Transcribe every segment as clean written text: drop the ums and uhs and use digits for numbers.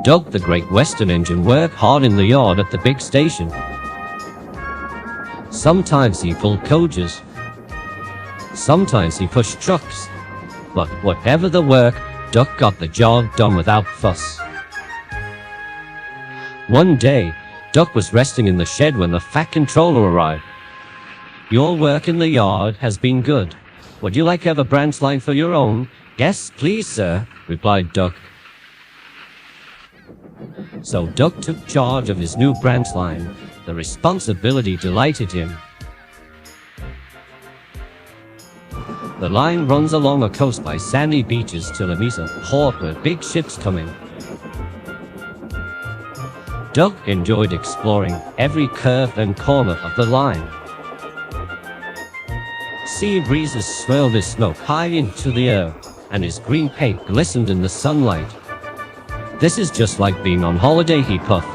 Doug the Great Western engine worked hard in the yard at the big station. Sometimes he pulled coaches. Sometimes he pushed trucks. But whatever the work, Doug got the job done without fuss. One day, Doug was resting in the shed when the fat controller arrived. "Your work in the yard has been good. Would you like to have a branch line for your own?" "Yes, please, sir," replied Doug. So Doug took charge of his new branch line. The responsibility delighted him. The line runs along a coast by sandy beaches till it meets a port where big ships come in. Doug enjoyed exploring every curve and corner of the line. Sea breezes swirled his smoke high into the air, and his green paint glistened in the sunlight. "This is just like being on holiday," he puffed.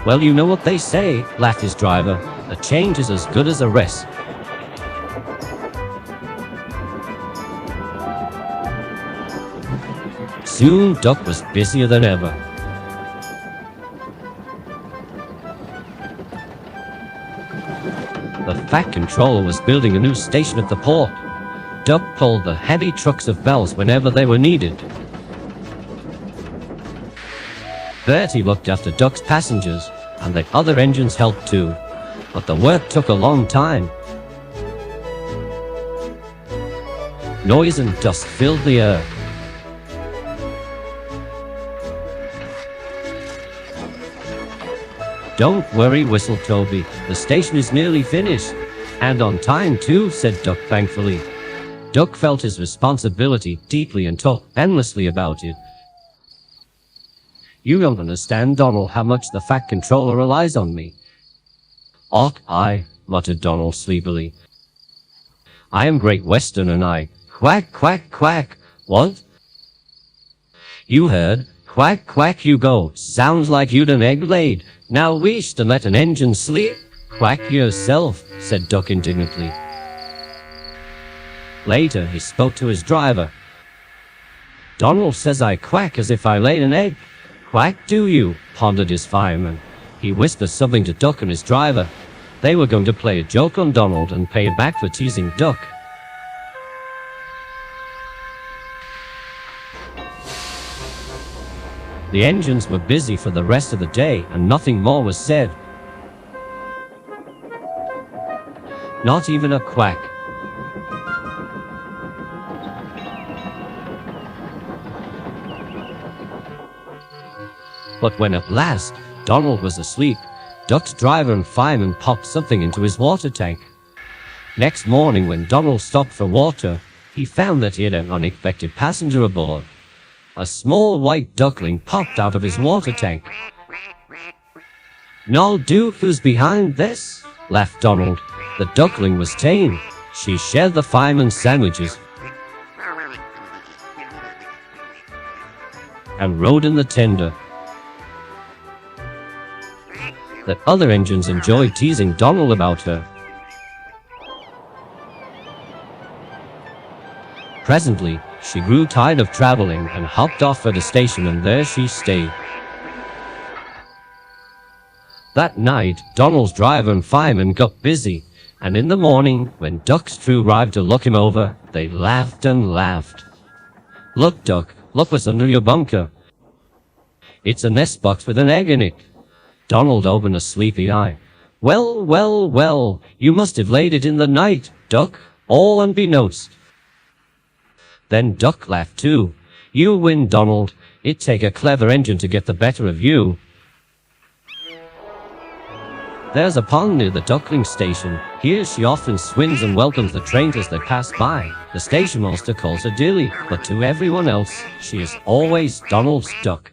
"Well, you know what they say," laughed his driver. "A change is as good as a rest." Soon, Doug was busier than ever. The fat controller was building a new station at the port. Doug pulled the heavy trucks of bells whenever they were needed. Bertie looked after Doug's passengers, and the other engines helped too. But the work took a long time. Noise and dust filled the air. "Don't worry," whistled Toby. "The station is nearly finished." "And on time too," said Doug thankfully. Doug felt his responsibility deeply and talked endlessly about it. "You don't understand, Donald, how much the fat controller relies on me." "Och, aye," muttered Donald sleepily. "I am Great Western and I—" "Quack, quack, quack." "What?" "You heard. Quack, quack you go. Sounds like you'd an egg laid. Now wish to let an engine sleep?" "Quack yourself," said Doug indignantly. Later, he spoke to his driver. "Donald says I quack as if I laid an egg." "Quack do you?" pondered his fireman. He whispered something to Doug and his driver. They were going to play a joke on Donald and pay him back for teasing Doug. The engines were busy for the rest of the day, and nothing more was said. Not even a quack. But when at last Donald was asleep, Doug's driver and fireman popped something into his water tank. Next morning, when Donald stopped for water, he found that he had an unexpected passenger aboard. A small white duckling popped out of his water tank. "No, Duke, who's behind this?" laughed Donald. The duckling was tame. She shared the fireman's sandwiches and rode in the tender. The other engines enjoyed teasing Donald about her. Presently, she grew tired of traveling and hopped off at a station, and there she stayed. That night, Donald's driver and fireman got busy, and in the morning, when Doug's crew arrived to look him over, they laughed and laughed. "Look, Doug, look what's under your bunker." "It's a nest box with an egg in it." Donald opened a sleepy eye. Well, well, well, you must have laid it in the night, Doug, all unbeknownst." Then Doug laughed too. "You win, Donald. It'd take a clever engine to get the better of you." There's a pond near the duckling station. Here she often swims and welcomes the trains as they pass by. The station master calls her Dilly, but to everyone else, she is always Donald's duck.